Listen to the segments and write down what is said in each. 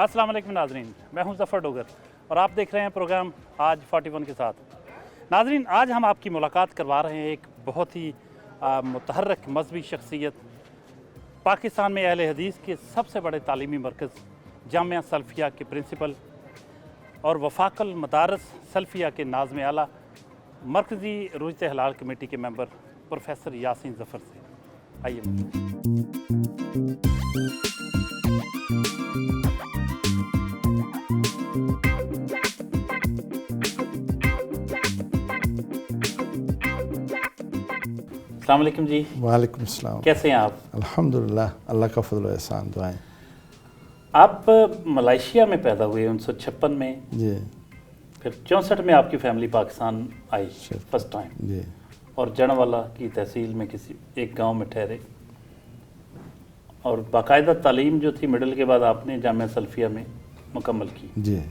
अस्सलाम वालेकुम नाज़रीन, मैं हूं ज़फ़र डोगर और आप देख रहे हैं प्रोग्राम आज 41 के साथ। नाज़रीन, आज हम आपकी मुलाकात करवा रहे हैं एक बहुत ही मुतहर्रिक मजहबी शख्सियत, पाकिस्तान में अहले हदीस के सबसे बड़े तालीमी मरकज़ जामिया सल्फ़िया के प्रिंसिपल और वफ़ाक़ुल मदारिस सल्फ़िया के नाज़िम आला, मरकज़ी रुजत हलाल कमेटी के मेंबर प्रोफेसर यासीन ज़फ़र से। आइए। अस्सलाम वालेकुम जी। वालेकुम अस्सलाम। कैसे हैं आप? अल्हम्दुलिल्लाह, अल्लाह का फजल व एहसान, दुआएं। आप मलेशिया में पैदा हुए 1956 में, जी। फिर 64 में आपकी फैमिली पाकिस्तान आई फर्स्ट टाइम, जी। और जड़वाला की तहसील में किसी एक गांव में ठहरे और बाकायदा तालीम जो थी मिडिल के बाद आपने जामिया सल्फ़िया में मुकम्मल की। जी।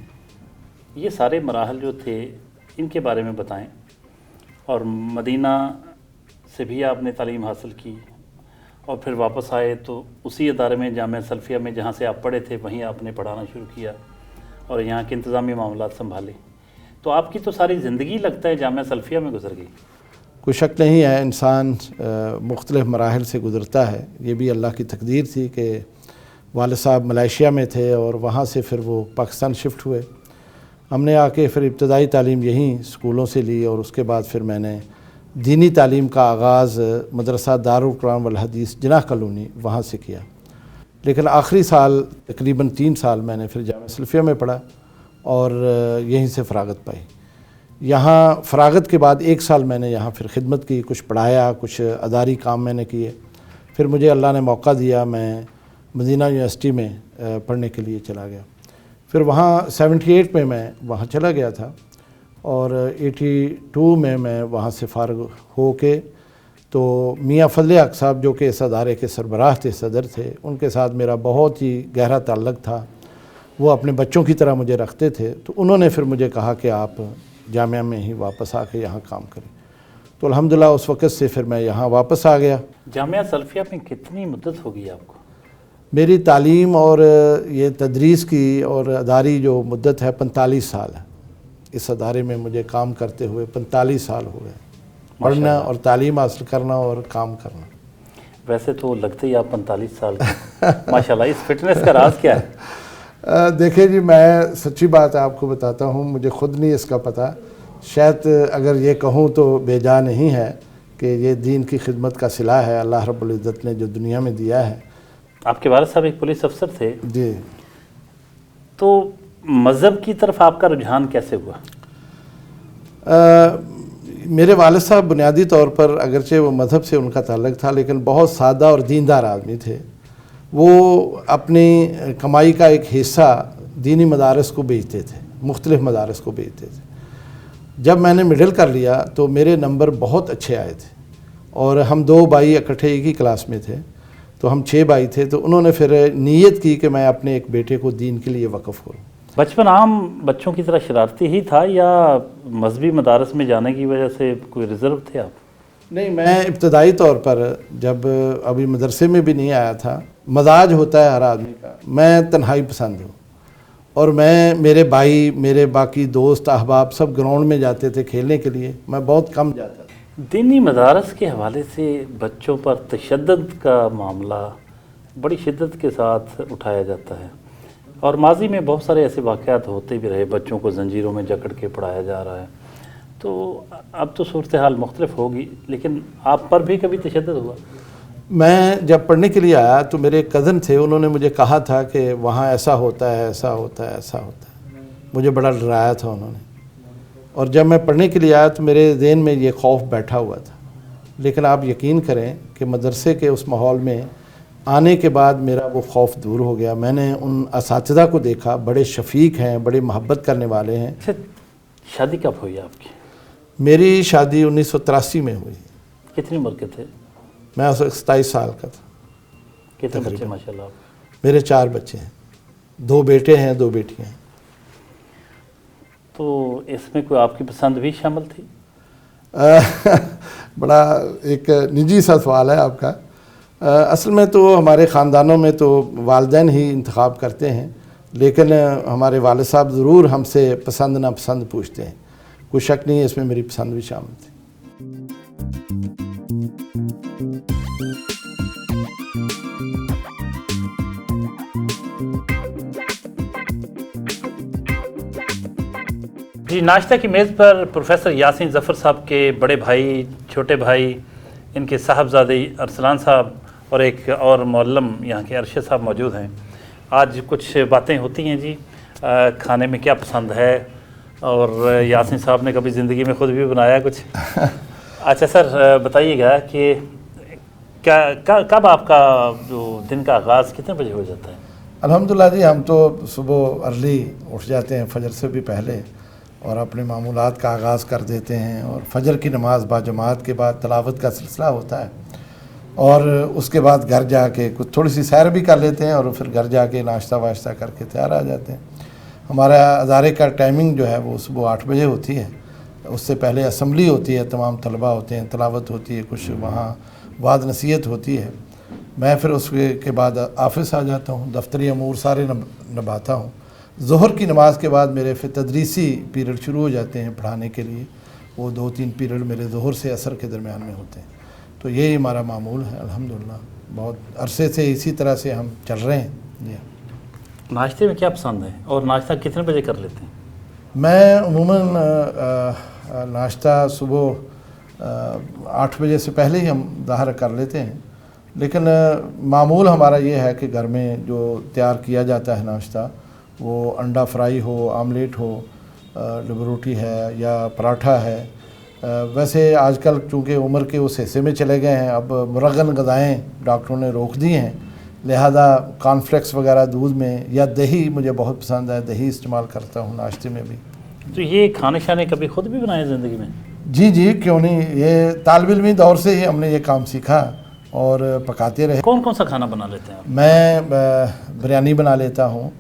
ये सारे मराहल जो थे इनके बारे में बताएं। और मदीना से भी आपने तालीम हासिल की और फिर वापस आए तो उसी अदारे में जामिया सल्फ़िया में जहाँ से आप पढ़े थे वहीं आपने पढ़ाना शुरू किया और यहाँ के इंतज़ामी मामलात संभाले। तो आपकी तो सारी ज़िंदगी लगता है जामिया सल्फ़िया में गुजर गई। कोई शक नहीं है, इंसान मुख्तलिफ़ मराहिल से गुज़रता है। ये भी अल्लाह की तकदीर थी कि वालिद साहब मलेशिया में थे और वहाँ से फिर वो पाकिस्तान शिफ्ट हुए। हमने आके फिर इब्तदाई तालीम यहीं स्कूलों से ली और उसके बाद फिर मैंने दीनी तालीम का आगाज़ मदरसा दारुल कुरान वल हदीस जिनाह कॉलोनी वहाँ से किया। लेकिन आखिरी साल तकरीबन 3 साल मैंने फिर जामिया सल्फ़िया में पढ़ा और यहीं से फ़रागत पाई। यहाँ फ़रागत के बाद 1 साल मैंने यहाँ फिर खिदमत की, कुछ पढ़ाया, कुछ अदारी काम मैंने किए। फिर मुझे अल्लाह ने मौका दिया, मैं मदीना यूनिवर्सिटी में पढ़ने के लिए चला गया। फिर वहाँ 78 में मैं वहाँ चला गया था और 82 में मैं वहाँ से फ़ारिग हो के तो मियाँ फजल हक साहब जो कि इस अदारे के सरबराह थे, सदर थे, उनके साथ मेरा बहुत ही गहरा ताल्लुक़ था। वो अपने बच्चों की तरह मुझे रखते थे। तो उन्होंने फिर मुझे कहा कि आप जामिया में ही वापस आके यहाँ काम करें। तो अल्हम्दुलिल्लाह उस वक़्त से फिर मैं यहाँ वापस आ गया। जामिया सल्फ़िया में कितनी मुद्दत हो गई आपको? मेरी तालीम और ये तदरीस की और अदारी जो मुद्दत है 45 साल है। इस अदारे में मुझे काम करते हुए 45 साल हो गए, पढ़ना और तालीम हासिल करना और काम करना। वैसे तो लगते ही आप 45 साल के माशाल्लाह। इस फिटनेस का राज क्या है? देखिए जी, मैं सच्ची बात आपको बताता हूँ, मुझे ख़ुद नहीं इसका पता। शायद अगर ये कहूँ तो बेजा नहीं है कि ये दीन की खिदमत का सिला है अल्लाह रब्बुल इज़्ज़त ने जो दुनिया में दिया है। आपके वालिद साहब एक पुलिस अफसर थे जी। तो मज़हब की तरफ आपका रुझान कैसे हुआ? मेरे वालिद साहब बुनियादी तौर पर अगरचे वो मज़हब से उनका ताल्लुक़ था, लेकिन बहुत सादा और दीनदार आदमी थे। वो अपनी कमाई का एक हिस्सा दीनी मदारस को बेचते थे, मुख्तलिफ़ मदारस को बेचते थे। जब मैंने मिडिल कर लिया तो मेरे नंबर बहुत अच्छे आए थे और हम 2 भाई इकट्ठे एक ही क्लास में थे, तो हम 6 भाई थे। तो उन्होंने फिर नीयत की कि मैं अपने एक बेटे को दीन के लिए वक़्फ़ करूँ। बचपन आम बच्चों की तरह शरारती ही था या मजहबी मदारस में जाने की वजह से कोई रिज़र्व थे आप? नहीं, मैं इब्तदाई तौर पर जब अभी मदरसे में भी नहीं आया था, मजाज होता है हर आदमी का, मैं तन्हाई पसंद हूँ और मेरे भाई, मेरे बाकी दोस्त अहबाब सब ग्राउंड में जाते थे खेलने के लिए, मैं बहुत कम जाता था। दीनी मदारस के हवाले से बच्चों पर तशद्दुद का मामला बड़ी शिद्दत के साथ उठाया जाता है और माजी में बहुत सारे ऐसे वाक़यात होते भी रहे, बच्चों को जंजीरों में जकड़ के पढ़ाया जा रहा है। तो अब तो सूरत हाल मुख्तलिफ होगी, लेकिन आप पर भी कभी तशद्दुद हुआ? मैं जब पढ़ने के लिए आया तो मेरे कज़न थे, उन्होंने मुझे कहा था कि वहाँ ऐसा होता है, ऐसा होता है, ऐसा होता है। मुझे बड़ा डराया था उन्होंने। और जब मैं पढ़ने के लिए आया तो मेरे ज़हन में ये खौफ बैठा हुआ था। लेकिन आप यकीन करें कि मदरसे के उस माहौल में आने के बाद मेरा वो खौफ दूर हो गया। मैंने उन असातिज़ा को देखा, बड़े शफीक हैं, बड़े मोहब्बत करने वाले हैं। अच्छा, शादी कब हुई आपकी? मेरी शादी 1983 में हुई। कितनी उम्र के थे? मैं उस 27 साल का था। कितने बच्चे माशाल्लाह? मेरे 4 बच्चे हैं, 2 बेटे हैं, 2 बेटियां हैं। तो इसमें कोई आपकी पसंद भी शामिल थी? बड़ा एक निजी सा सवाल है आपका। असल में तो हमारे ख़ानदानों में तो वालिदैन ही इंतखाब करते हैं, لیکن ہمارے والد صاحب ضرور ہم سے پسند ناپسند پوچھتے ہیں. کوئی شک نہیں ہے اس میں میری پسند بھی شامل تھی. جی، ناشتہ کی میز پر پروفیسر یاسین ظفر صاحب کے بڑے بھائی، چھوٹے بھائی، ان کے صاحبزادے ارسلان صاحب اور ایک اور معلم یہاں کے ارشد صاحب موجود ہیں. آج کچھ باتیں ہوتی ہیں جی، کھانے میں کیا پسند ہے، اور یاسین صاحب نے کبھی زندگی میں خود بھی بنایا کچھ. اچھا سر، بتائیے گا کہ کب آپ کا جو دن کا آغاز کتنے بجے ہو جاتا ہے؟ الحمدللہ جی، ہم تو صبح ارلی اٹھ جاتے ہیں، فجر سے بھی پہلے، اور اپنے معمولات کا آغاز کر دیتے ہیں. اور فجر کی نماز باجماعت کے بعد تلاوت کا سلسلہ ہوتا ہے، اور اس کے بعد گھر جا کے کچھ تھوڑی سی سیر بھی کر لیتے ہیں، اور پھر گھر جا کے ناشتہ واشتہ کر کے تیار آ جاتے ہیں. ہمارا ادارے کا ٹائمنگ جو ہے وہ صبح 8 بجے ہوتی ہے. اس سے پہلے اسمبلی ہوتی ہے، تمام طلباء ہوتے ہیں، تلاوت ہوتی ہے، کچھ وہاں وعظ نصیحت ہوتی ہے. میں پھر اس کے بعد آفس آ جاتا ہوں، دفتری امور سارے نبھاتا ہوں. ظہر کی نماز کے بعد میرے پھر تدریسی پیریڈ شروع ہو جاتے ہیں پڑھانے کے لیے. وہ 2-3 پیریڈ میرے ظہر سے عصر کے درمیان میں ہوتے ہیں. تو یہی ہمارا معمول ہے الحمدللہ. بہت عرصے سے اسی طرح سے ہم چل رہے ہیں. جی، ناشتے میں کیا پسند ہے اور ناشتہ کتنے بجے کر لیتے ہیں؟ میں عموماً ناشتہ صبح 8 بجے سے پہلے ہی ہم ظاہر کر لیتے ہیں. لیکن معمول ہمارا یہ ہے کہ گھر میں جو تیار کیا جاتا ہے ناشتہ، وہ انڈا فرائی ہو، آملیٹ ہو، ڈبو روٹی ہے یا پراٹھا ہے. ویسے آج کل چونکہ عمر کے اس حصے میں چلے گئے ہیں، اب مرغن غذائیں ڈاکٹروں نے روک دی ہیں، لہذا کارن فلیکس وغیرہ دودھ میں، یا دہی مجھے بہت پسند ہے، دہی استعمال کرتا ہوں ناشتے میں بھی. تو یہ کھانے شانے کبھی خود بھی بنائے زندگی میں؟ جی، کیوں نہیں. یہ طالب علمی دور سے ہی ہم نے یہ کام سیکھا اور پکاتے رہے. کون سا کھانا بنا لیتے ہیں آپ؟ میں بریانی بنا لیتا ہوں،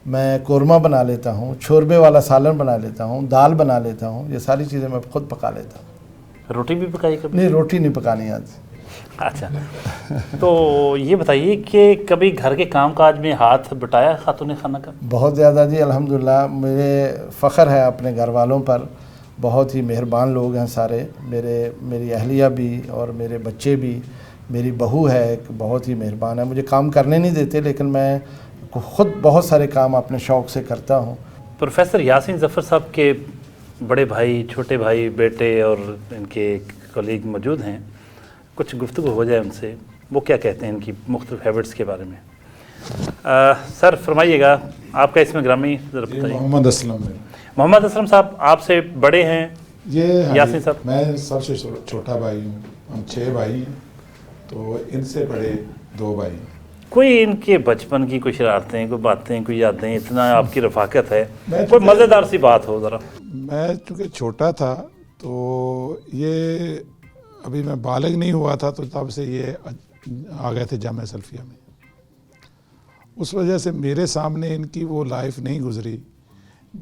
میں قورمہ بنا لیتا ہوں، شوربے والا سالن بنا لیتا ہوں، دال بنا لیتا ہوں. یہ ساری چیزیں میں خود پکا لیتا ہوں. روٹی بھی پکائی کبھی؟ نہیں، روٹی نہیں پکانی آج. اچھا، تو یہ بتائیے کہ کبھی گھر کے کام کاج میں ہاتھ بٹایا خاتون خانہ کا؟ بہت زیادہ جی، الحمدللہ. مجھے فخر ہے اپنے گھر والوں پر. بہت ہی مہربان لوگ ہیں سارے. میری اہلیہ بھی اور میرے بچے بھی. میری بہو ہے ایک، بہت ہی مہربان ہے. مجھے کام کرنے نہیں دیتے، لیکن میں خود بہت سارے کام اپنے شوق سے کرتا ہوں. پروفیسر یاسین ظفر صاحب کے بڑے بھائی، چھوٹے بھائی، بیٹے اور ان کے کولیگ موجود ہیں. کچھ گفتگو ہو جائے ان سے، وہ کیا کہتے ہیں ان کی مختلف ہیبٹس کے بارے میں. سر فرمائیے گا، آپ کا اسم گرامی ذرا بتائیے. محمد اسلم. محمد اسلم صاحب آپ سے بڑے ہیں یہ یاسین صاحب؟ میں سب سے چھوٹا بھائی ہوں. ہم 6 بھائی ہیں، تو ان سے بڑے 2 بھائی. کوئی ان کے بچپن کی کوئی شرارتیں، کوئی باتیں، کوئی یادیں، اتنا آپ کی رفاقت ہے، کوئی مزیدار سی بات ہو ذرا. میں چونکہ چھوٹا تھا، تو یہ ابھی میں بالغ نہیں ہوا تھا، تو تب سے یہ آ گئے تھے جامعہ سلفیہ میں. اس وجہ سے میرے سامنے ان کی وہ لائف نہیں گزری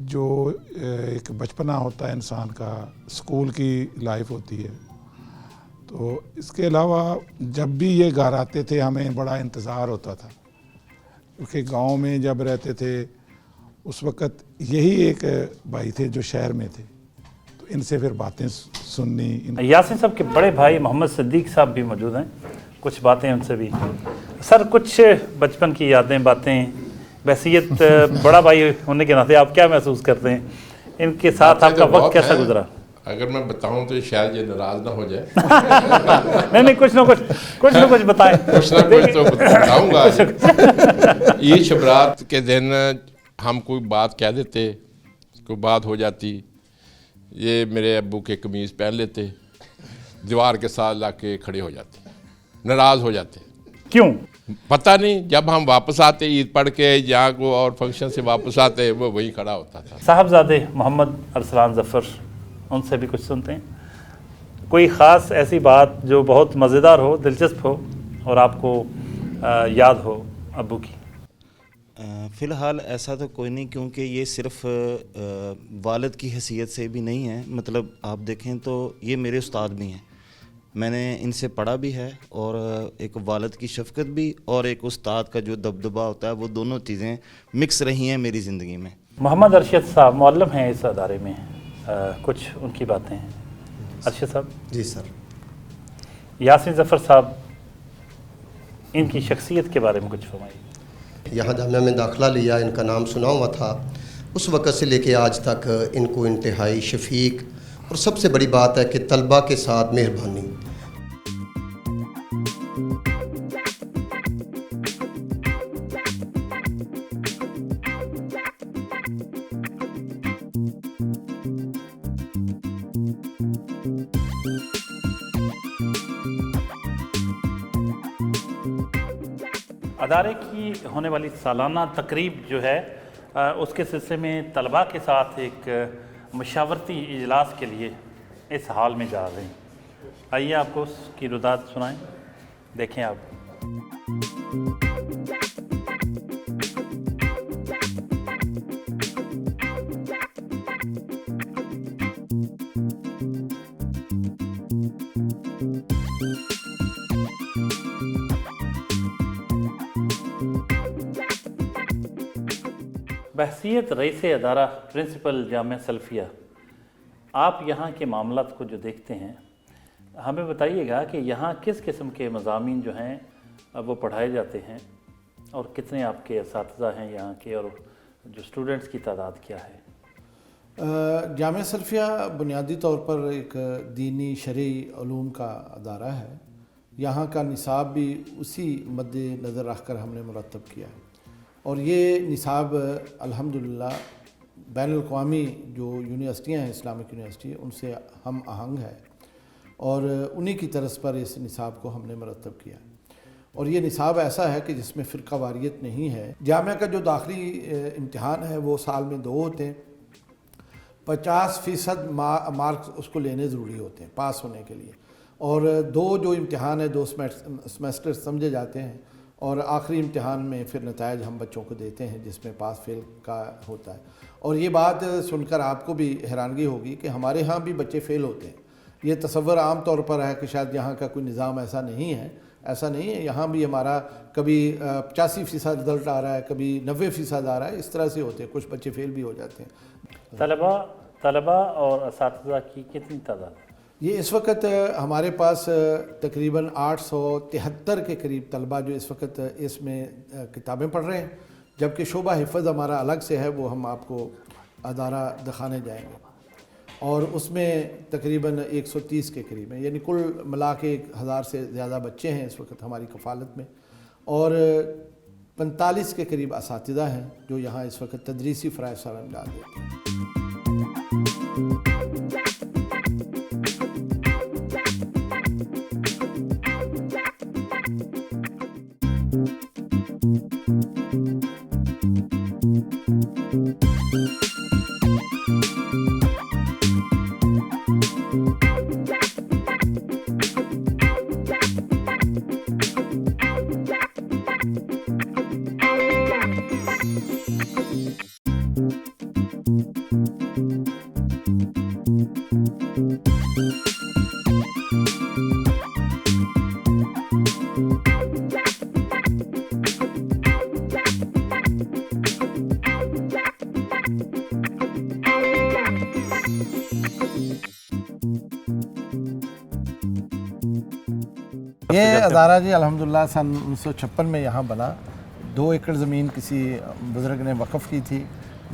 جو ایک بچپنا ہوتا ہے انسان کا، اسکول کی لائف ہوتی ہے. تو اس کے علاوہ جب بھی یہ گھر آتے تھے ہمیں بڑا انتظار ہوتا تھا، کیونکہ گاؤں میں جب رہتے تھے اس وقت یہی ایک بھائی تھے جو شہر میں تھے، تو ان سے پھر باتیں سننی. یاسین صاحب کے بڑے بھائی محمد صدیق صاحب بھی موجود ہیں، کچھ باتیں ان سے بھی. سر کچھ بچپن کی یادیں، باتیں، بحیثیت بڑا بھائی ہونے کے ناطے آپ کیا محسوس کرتے ہیں؟ ان کے ساتھ آپ کا وقت کیسا گزرا؟ اگر میں بتاؤں تو شاید یہ ناراض نہ ہو جائے. نہیں، کچھ نہ کچھ بتائیں. کچھ نہ کچھ تو بتاؤں گا. عید شبرات کے دن ہم کوئی بات کہہ دیتے، کوئی بات ہو جاتی، یہ میرے ابو کے قمیض پہن لیتے، دیوار کے ساتھ لا کے کھڑے ہو جاتے، ناراض ہو جاتے. کیوں؟ پتہ نہیں. جب ہم واپس آتے عید پڑھ کے یا کوئی اور فنکشن سے واپس آتے، وہ وہیں کھڑا ہوتا تھا. صاحبزادے محمد ارسلان ظفر، ان سے بھی کچھ سنتے ہیں. کوئی خاص ایسی بات جو بہت مزیدار ہو، دلچسپ ہو اور آپ کو یاد ہو ابو کی؟ فی الحال ایسا تو کوئی نہیں، کیونکہ یہ صرف والد کی حیثیت سے بھی نہیں ہے. مطلب آپ دیکھیں تو یہ میرے استاد بھی ہیں. میں نے ان سے پڑھا بھی ہے، اور ایک والد کی شفقت بھی اور ایک استاد کا جو دبدبہ ہوتا ہے، وہ دونوں چیزیں مکس رہی ہیں میری زندگی میں۔ محمد ارشد صاحب معلم ہیں اس ادارے میں، کچھ ان کی باتیں ہیں۔ ارشد صاحب۔ جی سر، یاسین ظفر صاحب، ان کی شخصیت کے بارے میں کچھ فرمائیے۔ یہاں جامعہ میں داخلہ لیا، ان کا نام سنا ہوا تھا، اس وقت سے لے کے آج تک ان کو انتہائی شفیق، اور سب سے بڑی بات ہے کہ طلباء کے ساتھ مہربانی۔ ادارے کی ہونے والی سالانہ تقریب جو ہے اس کے سلسلے میں طلباء کے ساتھ ایک مشاورتی اجلاس کے لیے اس حال میں جا رہے ہیں۔ آئیے آپ کو اس کی رداد سنائیں، دیکھیں آپ۔ بحثیت رئیس ادارہ پرنسپل جامعہ سلفیہ، آپ یہاں کے معاملات کو جو دیکھتے ہیں، ہمیں بتائیے گا کہ یہاں کس قسم کے مضامین جو ہیں وہ پڑھائے جاتے ہیں، اور کتنے آپ کے اساتذہ ہیں یہاں کے، اور جو اسٹوڈنٹس کی تعداد کیا ہے؟ جامعہ سلفیہ بنیادی طور پر ایک دینی شرعی علوم کا ادارہ ہے۔ یہاں کا نصاب بھی اسی مد نظر رکھ کر ہم نے مرتب کیا ہے، اور یہ نصاب الحمدللہ بین الاقوامی جو یونیورسٹیاں ہیں، اسلامک یونیورسٹی، ان سے ہم آہنگ ہے، اور انہی کی طرز پر اس نصاب کو ہم نے مرتب کیا ہے۔ اور یہ نصاب ایسا ہے کہ جس میں فرقہ واریت نہیں ہے۔ جامعہ کا جو داخلی امتحان ہے وہ سال میں 2 ہوتے ہیں، 50% مارکس اس کو لینے ضروری ہوتے ہیں پاس ہونے کے لیے، اور 2 جو امتحان ہے 2 سمیسٹر سمجھے جاتے ہیں، اور آخری امتحان میں پھر نتائج ہم بچوں کو دیتے ہیں جس میں پاس فیل کا ہوتا ہے۔ اور یہ بات سن کر آپ کو بھی حیرانگی ہوگی کہ ہمارے ہاں بھی بچے فیل ہوتے ہیں۔ یہ تصور عام طور پر ہے کہ شاید یہاں کا کوئی نظام ایسا نہیں ہے، ایسا نہیں ہے۔ یہاں بھی ہمارا کبھی 85% رزلٹ آ رہا ہے، کبھی 90% آ رہا ہے، اس طرح سے ہوتے ہیں، کچھ بچے فیل بھی ہو جاتے ہیں۔ طلباء اور اساتذہ کی کتنی تعداد ہے؟ یہ اس وقت ہمارے پاس تقریباً 873 کے قریب طلباء جو اس وقت اس میں کتابیں پڑھ رہے ہیں، جبکہ شعبہ حفظ ہمارا الگ سے ہے، وہ ہم آپ کو ادارہ دکھانے جائیں گے، اور اس میں تقریباً 130 کے قریب ہیں، یعنی کل ملا کے 1000 سے زیادہ بچے ہیں اس وقت ہماری کفالت میں، اور 45 کے قریب اساتذہ ہیں جو یہاں اس وقت تدریسی فرائض سر انجام دیتے ہیں۔ یہ ادارہ جی الحمدللہ سن 1956 میں یہاں بنا۔ 2 ایکڑ زمین کسی بزرگ نے وقف کی تھی،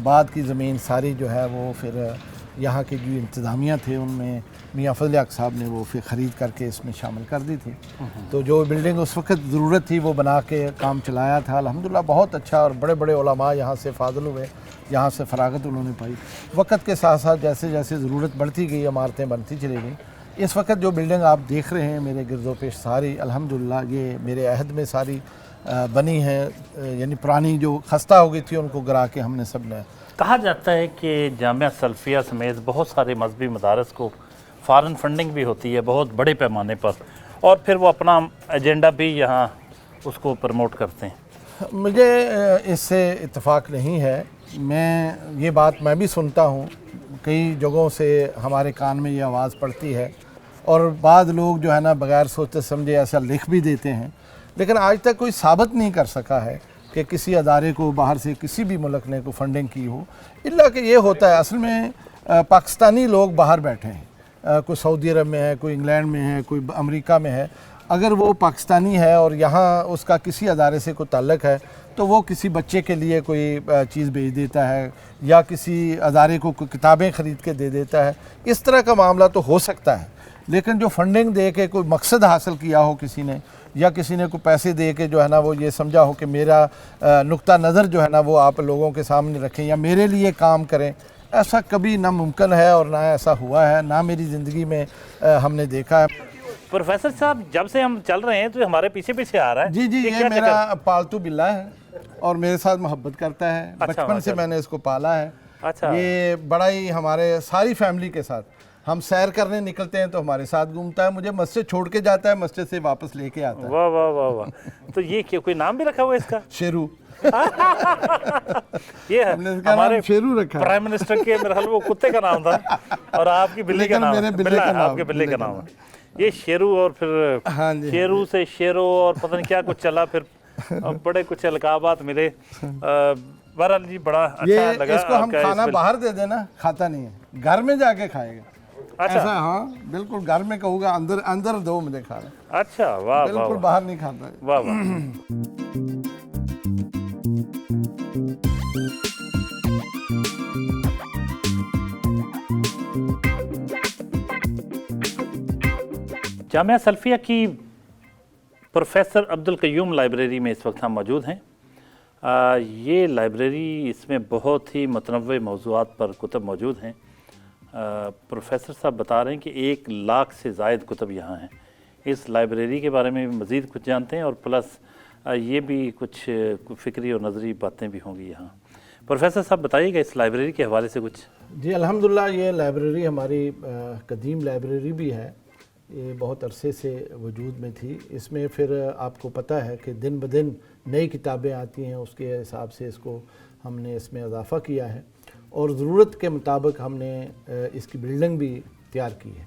بعد کی زمین ساری جو ہے وہ پھر یہاں کے جو انتظامیہ تھے ان میں میاں فضل حق صاحب نے وہ پھر خرید کر کے اس میں شامل کر دی تھی۔ تو جو بلڈنگ اس وقت ضرورت تھی وہ بنا کے کام چلایا تھا الحمدللہ، بہت اچھا، اور بڑے بڑے علماء یہاں سے فاضل ہوئے، یہاں سے فراغت انہوں نے پائی۔ وقت کے ساتھ ساتھ جیسے جیسے ضرورت بڑھتی گئی، عمارتیں بنتی چلی گئیں۔ اس وقت جو بلڈنگ آپ دیکھ رہے ہیں میرے گرد و پیش ساری الحمدللہ یہ میرے عہد میں ساری بنی ہیں، یعنی پرانی جو خستہ ہو گئی تھی ان کو گرا کے ہم نے سب نے۔ کہا جاتا ہے کہ جامعہ سلفیہ سمیت بہت سارے مذہبی مدارس کو فارن فنڈنگ بھی ہوتی ہے بہت بڑے پیمانے پر، اور پھر وہ اپنا ایجنڈا بھی یہاں اس کو پروموٹ کرتے ہیں۔ مجھے اس سے اتفاق نہیں ہے، یہ بات میں بھی سنتا ہوں، کئی جگہوں سے ہمارے کان میں یہ آواز پڑتی ہے، اور بعض لوگ جو ہے نا بغیر سوچے سمجھے ایسا لکھ بھی دیتے ہیں، لیکن آج تک کوئی ثابت نہیں کر سکا ہے کہ کسی ادارے کو باہر سے کسی بھی ملک نے کوئی فنڈنگ کی ہو، الا کہ یہ ہوتا ہے اصل میں پاکستانی لوگ باہر بیٹھے ہیں، کوئی سعودی عرب میں ہے، کوئی انگلینڈ میں ہے، کوئی امریکہ میں ہے، اگر وہ پاکستانی ہے اور یہاں اس کا کسی ادارے سے کوئی تعلق ہے تو وہ کسی بچے کے لیے کوئی چیز بھیج دیتا ہے یا کسی ادارے کو کوئی کتابیں خرید کے دے دیتا ہے، اس طرح کا معاملہ تو ہو سکتا ہے، لیکن جو فنڈنگ دے کے کوئی مقصد حاصل کیا ہو کسی نے، یا کسی نے کوئی پیسے دے کے جو ہے نا وہ یہ سمجھا ہو کہ میرا نقطہ نظر جو ہے نا وہ آپ لوگوں کے سامنے رکھیں یا میرے لیے کام کریں، ایسا کبھی نہ ممکن ہے اور نہ ایسا ہوا ہے، نہ میری زندگی میں ہم نے دیکھا ہے۔ پروفیسر صاحب جب سے ہم چل رہے ہیں تو ہمارے پیچھے پیچھے آ رہا ہے، جی یہ یہ کیا میرا چکر؟ پالتو بلہ ہے اور میرے ساتھ محبت کرتا ہے، اچھا، بچپن سے میں نے اس کو پالا ہے۔ اچھا۔ یہ بڑا ہی ہمارے ساری فیملی کے ساتھ ہم سیر کرنے نکلتے ہیں تو ہمارے ساتھ گھومتا ہے، مجھے مسجد چھوڑ کے جاتا ہے، مسجد سے واپس لے کے آتا ہے۔ واہ واہ واہ واہ، تو یہ کوئی نام بھی رکھا ہوا ہے اس کا؟ شیرو، یہ ہم نے اس کا ہمارے نام شیرو رکھا ہے۔ پرائم منسٹر کے میرے خیال وہ کتے کا نام تھا اور آپ کی بلی کا لیکن نام میرے ہے، بلے کا نام، آپ کے بلے بلے کا کا نام ہے۔ یہ شیرو اور پھر ہاں جی، شیرو سے شیرو اور پتہ نہیں کیا کچھ چلا، پھر بڑے کچھ القابات ملے۔ بہرحال جی بڑا اچھا یہ لگا اس کو ہم آپ کا کھانا باہر دے دینا کھاتا نہیں ہے، گھر میں جا کے کھائے گا۔ اچھا ایسا ہاں بالکل، گھر میں کہوں گا اندر دو مجھے کھانا، اچھا، واہ واہ بالکل واہ باہر نہیں کھاتا ہے۔ واہ واہ۔ جامعہ سلفیہ کی پروفیسر عبدالقیوم لائبریری میں اس وقت ہم موجود ہیں۔ یہ لائبریری، اس میں بہت ہی متنوع موضوعات پر کتب موجود ہیں۔ پروفیسر صاحب بتا رہے ہیں کہ 1 لاکھ سے زائد کتب یہاں ہیں۔ اس لائبریری کے بارے میں مزید کچھ جانتے ہیں اور پلس یہ بھی کچھ فکری اور نظری باتیں بھی ہوں گی یہاں۔ پروفیسر صاحب بتائیے گا اس لائبریری کے حوالے سے کچھ۔ جی الحمدللہ، یہ لائبریری ہماری قدیم لائبریری بھی ہے، یہ بہت عرصے سے وجود میں تھی۔ اس میں پھر آپ کو پتہ ہے کہ دن بدن نئی کتابیں آتی ہیں، اس کے حساب سے اس کو ہم نے اس میں اضافہ کیا ہے اور ضرورت کے مطابق ہم نے اس کی بلڈنگ بھی تیار کی ہے۔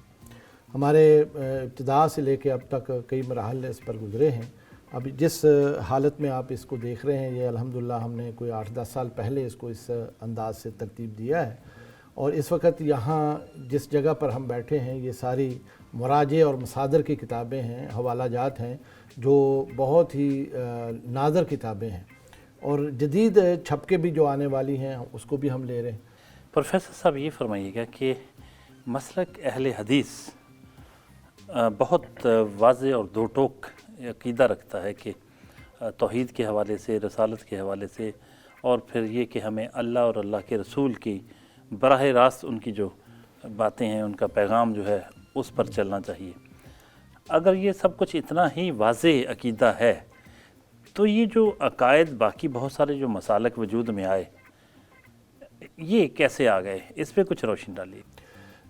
ہمارے ابتدا سے لے کے اب تک کئی مراحل اس پر گزرے ہیں۔ اب جس حالت میں آپ اس کو دیکھ رہے ہیں، یہ الحمدللہ ہم نے کوئی 8-10 سال پہلے اس کو اس انداز سے ترتیب دیا ہے، اور اس وقت یہاں جس جگہ پر ہم بیٹھے ہیں یہ ساری مراجع اور مصادر کی کتابیں ہیں، حوالہ جات ہیں جو بہت ہی نادر کتابیں ہیں، اور جدید چھپکے بھی جو آنے والی ہیں اس کو بھی ہم لے رہے ہیں۔ پروفیسر صاحب یہ فرمائیے گا کہ مسلک اہل حدیث بہت واضح اور دو ٹوک عقیدہ رکھتا ہے کہ توحید کے حوالے سے، رسالت کے حوالے سے، اور پھر یہ کہ ہمیں اللہ اور اللہ کے رسول کی براہ راست ان کی جو باتیں ہیں، ان کا پیغام جو ہے اس پر چلنا چاہیے۔ اگر یہ سب کچھ اتنا ہی واضح عقیدہ ہے تو یہ جو عقائد باقی بہت سارے جو مسالک وجود میں آئے یہ کیسے آ گئے؟ اس پہ کچھ روشنی ڈالیے۔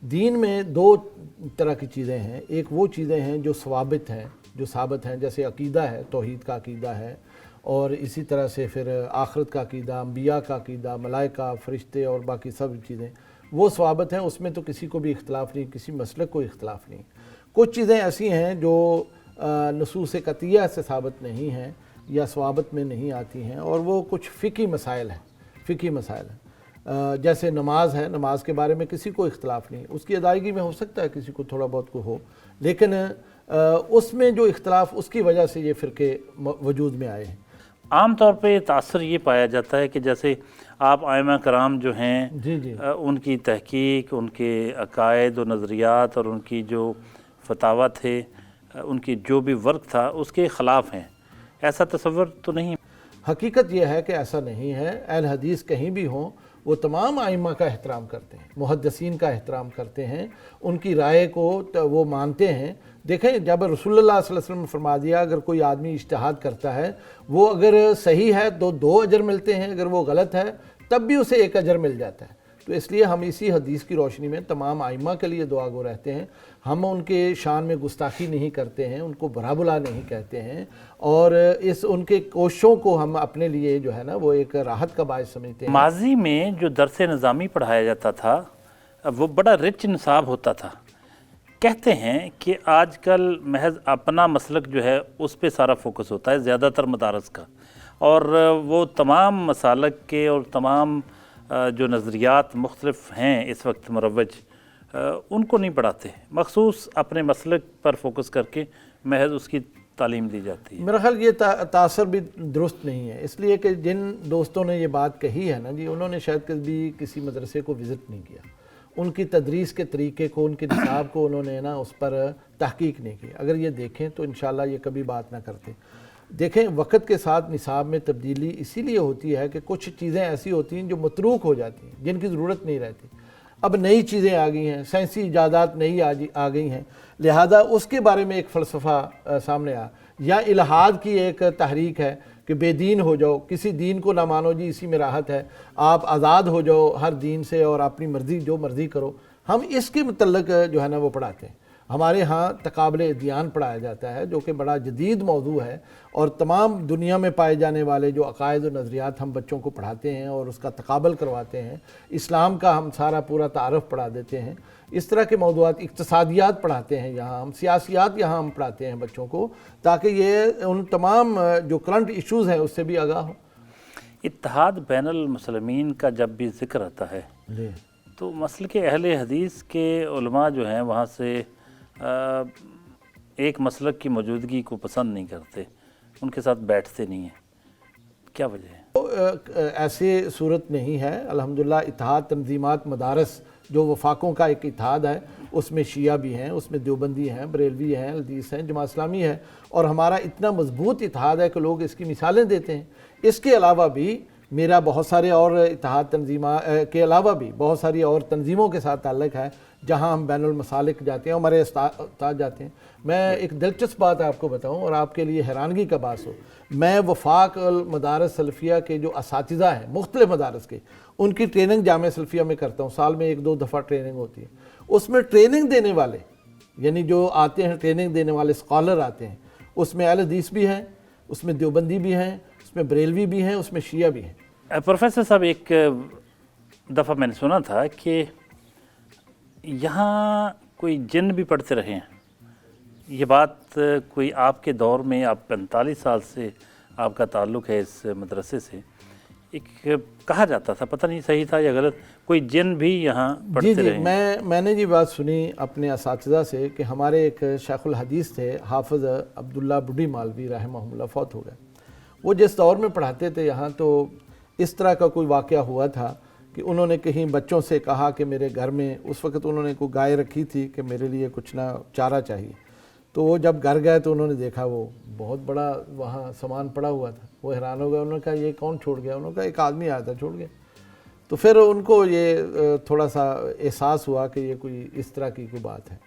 دین میں 2 طرح کی چیزیں ہیں، ایک وہ چیزیں ہیں جو ثابت ہیں، جو ثابت ہیں، جیسے عقیدہ ہے، توحید کا عقیدہ ہے، اور اسی طرح سے پھر آخرت کا عقیدہ، انبیاء کا عقیدہ، ملائکہ، فرشتے اور باقی سب چیزیں وہ ثابت ہیں، اس میں تو کسی کو بھی اختلاف نہیں، کسی مسلک کو اختلاف نہیں۔ کچھ چیزیں ایسی ہیں جو نصوص قطعیہ سے ثابت نہیں ہیں یا ثوابت میں نہیں آتی ہیں، اور وہ کچھ فقہی مسائل ہیں، جیسے نماز ہے، نماز کے بارے میں کسی کو اختلاف نہیں، اس کی ادائیگی میں ہو سکتا ہے کسی کو تھوڑا بہت کو ہو، لیکن اس میں جو اختلاف اس کی وجہ سے یہ فرقے وجود میں آئے ہیں۔ عام طور پہ تاثر یہ پایا جاتا ہے کہ جیسے آپ ائمہ کرام جو ہیں جی ان کی تحقیق، ان کے عقائد و نظریات اور ان کی جو فتاوی تھے، ان کی جو بھی ورک تھا اس کے خلاف ہیں، ایسا تصور تو نہیں؟ حقیقت یہ ہے کہ ایسا نہیں ہے۔ اہل حدیث کہیں بھی ہوں وہ تمام ائمہ کا احترام کرتے ہیں، محدثین کا احترام کرتے ہیں، ان کی رائے کو وہ مانتے ہیں۔ دیکھیں، جب رسول اللہ صلی اللہ علیہ وسلم نے فرما دیا اگر کوئی آدمی اجتہاد کرتا ہے، وہ اگر صحیح ہے تو 2 اجر ملتے ہیں، اگر وہ غلط ہے تب بھی اسے 1 اجر مل جاتا ہے۔ تو اس لیے ہم اسی حدیث کی روشنی میں تمام ائمہ کے لیے دعا گو رہتے ہیں۔ ہم ان کے شان میں گستاخی نہیں کرتے ہیں، ان کو برا بلا نہیں کہتے ہیں، اور ان کے کوششوں کو ہم اپنے لیے جو ہے نا وہ ایک راحت کا باعث سمجھتے ہیں۔ ماضی میں جو درس نظامی پڑھایا جاتا تھا وہ بڑا رچ نصاب ہوتا تھا، कहते हैं कि आजकल महज अपना मसलक जो है उस पे सारा फोकस होता है ज़्यादातर मदारस का, और वो तमाम मसालक के और तमाम जो नज़रियात मुख्तलिफ हैं इस वक्त मरवज, उनको नहीं पढ़ाते, मखसूस अपने मसलक पर फोकस करके महज उसकी तालीम दी जाती है। मेरा ख्याल ये तासर भी दुरुस्त नहीं है, इसलिए कि जिन दोस्तों ने ये बात कही है ना जी, उन्होंने शायद कभी किसी मदरसे को विज़िट नहीं किया, उनकी तदरीस के तरीके को, उनके निसाब को उन्होंने ना उस पर तहकीक नहीं की। अगर ये देखें तो इंशाल्लाह ये कभी बात ना करते। देखें, वक्त के साथ निसाब में तब्दीली इसीलिए होती है कि कुछ चीज़ें ऐसी होती हैं जो मतरूक हो जाती हैं, जिनकी ज़रूरत नहीं रहती। अब नई चीज़ें आ गई हैं, साइंसी इजादात नई आ गई हैं, लिहाजा उसके बारे में एक फ़लसफ़ा सामने आ, या इल्हाद की एक तहरीक है कि बेदीन हो जाओ, किसी दीन को ना मानो जी, इसी में राहत है, आप आज़ाद हो जाओ हर दीन से और अपनी मर्ज़ी जो मर्ज़ी करो। हम इसके मुतल्लिक़ जो है ना वो पढ़ाते हैं। हमारे यहाँ तकाबले अदियान पढ़ाया जाता है जो कि बड़ा जदीद मौजू है, और तमाम दुनिया में पाए जाने वाले जो अकायद और नज़रियात हम बच्चों को पढ़ाते हैं और उसका तकाबल करवाते हैं। इस्लाम का हम सारा पूरा तारफ़ पढ़ा देते हैं, इस तरह के मौज़ूआत, इक़्तिसादियात पढ़ाते हैं यहाँ हम, सियासियात यहाँ हम पढ़ाते हैं बच्चों को, ताकि ये उन तमाम जो करंट इशूज़ हैं उससे भी आगाह हो। इत्तेहाद बैनुल मुस्लिमीन का जब भी ज़िक्र आता है तो मसल के अहले हदीस के उलमा जो हैं वहाँ से एक मसलक की मौजूदगी को पसंद नहीं करते, उनके साथ बैठते नहीं हैं, क्या वजह है? तो ऐसी सूरत नहीं है। अल्हम्दुलिल्लाह इत्तेहाद तंजीमात मदारस जो वफाकों का एक इत्तेहाद है, उसमें शिया भी हैं, उसमें देवबंदी हैं, बरेलवी हैं, हदीस हैं, जमात इस्लामी है, और हमारा इतना मजबूत इत्तेहाद है कि लोग इसकी मिसालें देते हैं। इसके अलावा भी मेरा बहुत सारे और इत्तेहाद तंजीमा के अलावा भी बहुत सारी और तंजीमों के साथ ताल्लुक़ है जहां हम बैनुल मसालिक जाते हैं, हमारे उस्ताद जाते हैं। मैं एक दिलचस्प बात आपको बताऊं और आपके लिए हैरानगी का बात हो, मैं वफाक मदारस सल्फिया के जो असातिज़ा हैं मुख्तलिफ मदारस के, उनकी ट्रेनिंग जामिया सल्फिया में करता हूँ। साल में 1-2 दफ़ा ट्रेनिंग होती है। उसमें ट्रेनिंग देने वाले, यानी जो आते हैं ट्रेनिंग देने वाले स्कॉलर आते हैं, उसमें अहले हदीस भी हैं, उसमें देवबंदी भी हैं, उसमें बरेलवी भी हैं, उसमें शिया भी हैं। प्रोफेसर साहब, एक दफ़ा मैंने सुना था कि यहाँ कोई जिन भी पढ़ते रहे हैं, ये बात कोई आपके दौर में, आप 45 साल से आपका ताल्लुक़ है इस मदरसे से, एक कहा जाता था, पता नहीं सही था या गलत, कोई जिन भी यहाँ पढ़ते जी रहे। मैंने ये बात सुनी अपने असातिज़ा से कि हमारे एक शेखुल हदीस थे, हाफिज़ अब्दुल्ला बुढ़ी मालवी रहमहुल्लाह, फौत हो गए। वो जिस दौर में पढ़ाते थे यहाँ, तो इस तरह का कोई वाक़या हुआ था कि उन्होंने कहीं बच्चों से कहा कि मेरे घर में, उस वक़्त उन्होंने कोई गाय रखी थी कि मेरे लिए कुछ ना चारा चाहिए। तो वो जब घर गए तो उन्होंने देखा वो बहुत बड़ा वहाँ सामान पड़ा हुआ था। वो हैरान हो गए, उन्होंने कहा ये कौन छोड़ गया? उन्होंने कहा एक आदमी आया था छोड़ गया। तो फिर उनको ये थोड़ा सा एहसास हुआ कि ये कोई इस तरह की कोई बात है,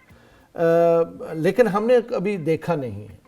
लेकिन हमने कभी देखा नहीं है।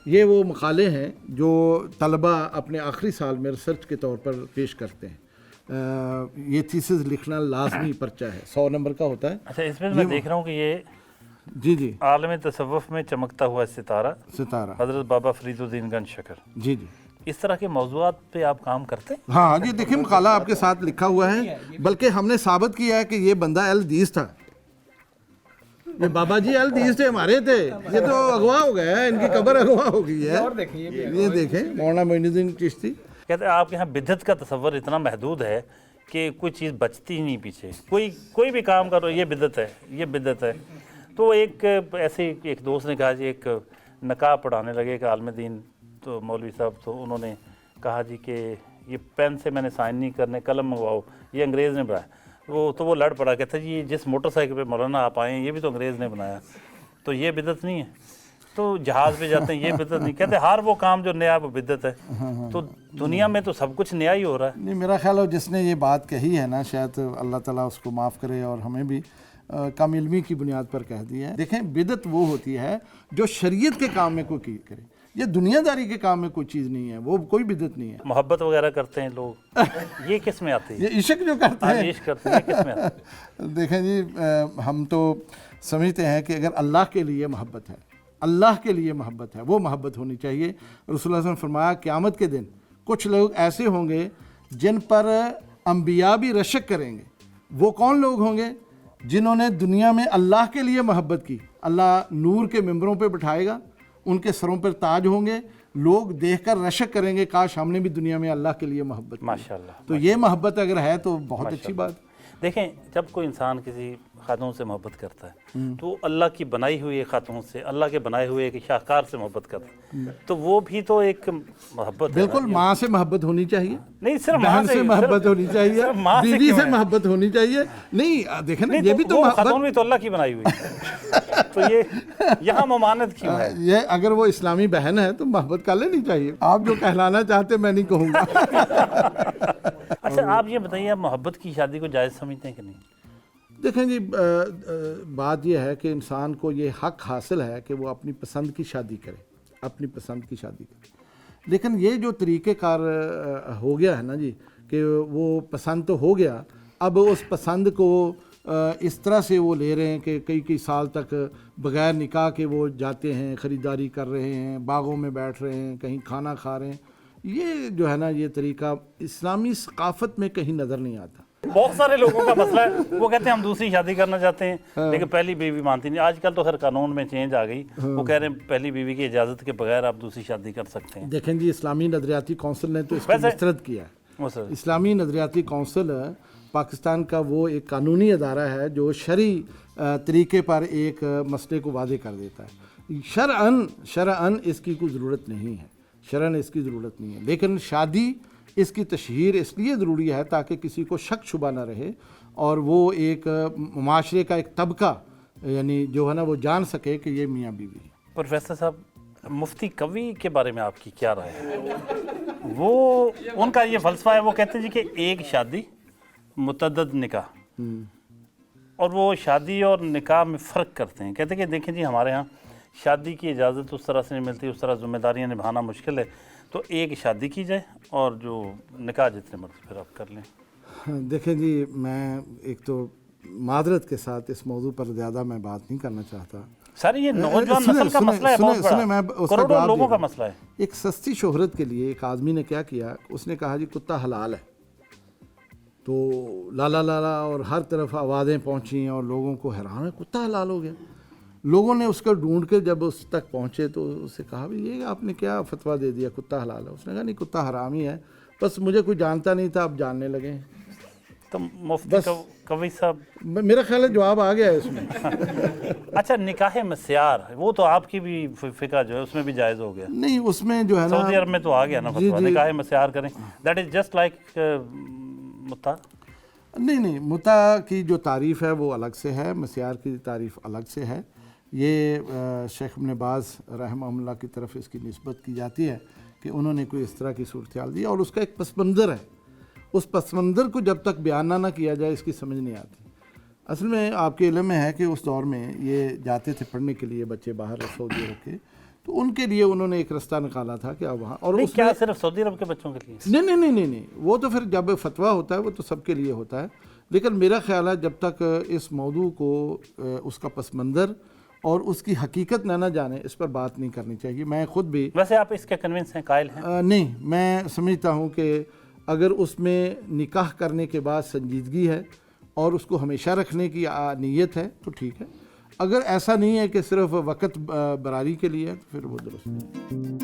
ये वो मकाले हैं जो तलबा अपने आखिरी साल में रिसर्च के तौर पर पेश करते हैं। ये थीसिस लिखना लाजमी पर्चा है, 100 नंबर का होता है। अच्छा, इसमें मैं देख रहा हूँ कि ये जी जी आलम तसव्वुफ में चमकता हुआ सितारा सितारा हज़रत बाबा फरीदुद्दीन गंज शकर, जी जी इस तरह के मौज़ूआत पे आप काम करते हैं? हाँ जी, देखिए मकाला आपके साथ लिखा हुआ है, बल्कि हमने साबित किया है कि ये बंदा अल-दीस था। ये बाबा जी अल-दीस थे, हमारे थे, ये तो अगवा हो गया है, इनकी कब्र अगवा हो गई है। ये देखें मौलाना मोइनुद्दीन चिश्ती। कहते हैं आपके यहाँ बिदअत का तसव्वुर इतना महदूद है कि कोई चीज़ बचती ही नहीं पीछे, कोई भी काम करो ये बिदअत है, ये बिदअत है। तो एक ऐसे एक दोस्त ने कहा जी, एक नकाब पढ़ाने लगे कि आलम दीन, तो मौलवी साहब, तो उन्होंने कहा जी कि ये पेन से मैंने साइन नहीं करने, कलम मंगवाओ, ये अंग्रेज़ ने बनाया। वो लड़ पड़ा, कहता जी जिस मोटरसाइकिल पे मौलाना आप आए हैं ये भी तो अंग्रेज़ ने बनाया, तो ये बिदअत नहीं है। तो जहाज़ पे जाते हैं ये बिदअत नहीं, कहते हर वो काम जो नया वो बिदअत है। तो दुनिया में तो सब कुछ नया ही हो रहा है। नहीं, मेरा ख्याल है जिसने ये बात कही है ना, शायद अल्लाह ताला उसको माफ़ करे और हमें भी कम इल्मी की बुनियाद पर कह दी है। देखें, बिदअत वो होती है जो शरीयत के काम में कोई करे, ये दुनियादारी के काम में कोई चीज़ नहीं है, वो कोई बिदअत नहीं है। मोहब्बत वगैरह करते हैं लोग, ये किस में आती है? ये इश्क जो करते हैं, इश्क करते हैं, ये किस में आती है? देखें जी, हम तो समझते हैं कि अगर अल्लाह के लिए मोहब्बत है, अल्लाह के लिए मोहब्बत है, वो मोहब्बत होनी चाहिए। रसूलुल्लाह सल्लल्लाहु अलैहि वसल्लम फरमाया क़यामत के दिन कुछ लोग ऐसे होंगे जिन पर अंबिया भी रशक करेंगे। वो कौन लोग होंगे? जिन्होंने दुनिया में अल्लाह के लिए मोहब्बत की। अल्लाह नूर के मिंबरों पे बिठाएगा, उनके सरों पर ताज होंगे, लोग देखकर रशक करेंगे काश हमने भी दुनिया में अल्लाह के लिए मोहब्बत की। माशाल्लाह। तो ये मोहब्बत अगर है तो बहुत अच्छी बात। देखें, जब कोई इंसान किसी खातून से मोहब्बत करता है तो वो अल्लाह की बनाई हुई एक खातून से, अल्लाह के बनाए हुए एक शाहकार से मोहब्बत करता है, तो वो भी तो एक मोहब्बत है। बिल्कुल, माँ से मोहब्बत होनी चाहिए, नहीं सिर्फ बहन से मोहब्बत होनी चाहिए, सिर्फ माँ से बीवी क्यों से है? मोहब्बत होनी चाहिए। नहीं देखें ना, नहीं, ये भी तो वो मोहब्बत, खातून भी तो अल्लाह की बनाई हुई है। तो ये यहाँ ममानत क्यों है? ये अगर वो इस्लामी बहन है तो मोहब्बत कर लेनी चाहिए। आप जो कहलाना चाहते मैं नहीं कहूँगा। अच्छा, आप ये बताइए, आप मोहब्बत की शादी को जायज़ समझते हैं कि नहीं? देखें जी, बात यह है कि इंसान को ये हक हासिल है कि वो अपनी पसंद की शादी करे, अपनी पसंद की शादी करे। लेकिन ये जो तरीक़ेकार हो गया है ना जी, कि वो पसंद तो हो गया, अब उस पसंद को इस तरह से वो ले रहे हैं कि कई साल तक बग़ैर निकाह के वो जाते हैं, ख़रीदारी कर रहे हैं, बागों में बैठ रहे हैं, कहीं खाना खा रहे हैं। ये जो है ना, ये तरीक़ा इस्लामी सकाफ़त में कहीं नज़र नहीं आता। बहुत सारे लोगों का मसला है, वो कहते हैं हम दूसरी शादी करना चाहते हैं लेकिन पहली बीवी मानती नहीं। आजकल तो हर कानून में चेंज आ गई, वो कह रहे हैं पहली बीवी की इजाज़त के बगैर आप दूसरी शादी कर सकते हैं। देखें जी, इस्लामी नज़रियाती कौंसिल ने तो इसको वैसे- मुस्तरद किया है। वो सर, इस्लामी नज़रियाती कौंसिल पाकिस्तान का वो एक कानूनी अदारा है जो शरई तरीके पर एक मसले को वादे कर देता है। शरअन इसकी कोई ज़रूरत नहीं है, शरअन इसकी ज़रूरत नहीं है, लेकिन शादी इसकी तशहीर इसलिए ज़रूरी है ताकि किसी को शक शुबा ना रहे और वो एक माशरे का एक तबका यानी जो है ना वो जान सके कि ये मियाँ बीवी है। प्रोफेसर साहब, मुफ्ती कवी के बारे में आपकी क्या राय है? वो उनका ये फ़लसफ़ा है, वो कहते हैं जी कि एक शादी मुतअद्दिद निकाह, और वो शादी और निकाह में फ़र्क करते हैं। कहते हैं कि देखें जी, हमारे यहाँ शादी की इजाज़त उस तरह से नहीं मिलती, उस तरह ज़िम्मेदारियाँ निभाना मुश्किल है, तो एक शादी की जाए और जो निकाह जितने मर्ज़ी फिर आप कर लें। देखें जी, मैं एक तो मादरत के साथ इस मौजू पर ज़्यादा मैं बात नहीं करना चाहता। सर, ये नौजवान नस्ल का मसला है, बहुत बड़ा, करोड़ों लोगों का मसला है। एक सस्ती शोहरत के लिए एक आदमी ने क्या किया, उसने कहा जी कुत्ता हलाल है, तो लाला लाला और हर तरफ आवाज़ें पहुंची और लोगों को हैरान है, कुत्ता हलाल हो गया। लोगों ने उसको ढूंढ के जब उस तक पहुंचे तो उससे कहा भी ये आपने क्या फतवा दे दिया, कुत्ता हलाल है? उसने कहा नहीं, कुत्ता हराम ही है, बस मुझे कोई जानता नहीं था, अब जानने लगे। तो मुफ्ती कवी साहब, मेरा ख्याल है जवाब आ गया है इसमें। अच्छा, निकाह मस्यार, वो तो आपकी भी फिका जो है उसमें भी जायज़ हो गया? नहीं, उसमें जो है ना, सऊदी अरब में तो आ गया ना फतवा, निकाह मस्यार करें, दैट इज़ जस्ट लाइक मुता। नहीं, मुता की जो तारीफ़ है वो अलग से है, मस्यार की तारीफ़ अलग से है। ये शेख इब्न बाज़ रहमहुल्लाह की तरफ इसकी निस्बत की जाती है कि उन्होंने कोई इस तरह की सूरत हाल दी और उसका एक पस मंज़र है, उस पस मंज़र को जब तक बयान ना किया जाए इसकी समझ नहीं आती। असल में आपके इल्म में है कि उस दौर में ये जाते थे पढ़ने के लिए बच्चे बाहर सऊदी अरब के, तो उनके लिए उन्होंने एक रास्ता निकाला था कि अब वहाँ, और नहीं, उसमें क्या सिर्फ सऊदी अरब के बच्चों के लिए? नहीं, वो तो फिर जब फतवा होता है वो तो सबके लिए होता है, लेकिन मेरा ख्याल है जब तक इस मौजू को उसका पस मंज़र اور اس کی حقیقت نہ جانے، اس پر بات نہیں کرنی چاہیے. میں خود بھی ویسے آپ اس کے کنونس ہیں، قائل ہیں؟ نہیں، میں سمجھتا ہوں کہ اگر اس میں نکاح کرنے کے بعد سنجیدگی ہے اور اس کو ہمیشہ رکھنے کی نیت ہے تو ٹھیک ہے. اگر ایسا نہیں ہے کہ صرف وقت براری کے لیے ہے تو پھر وہ درست نہیں.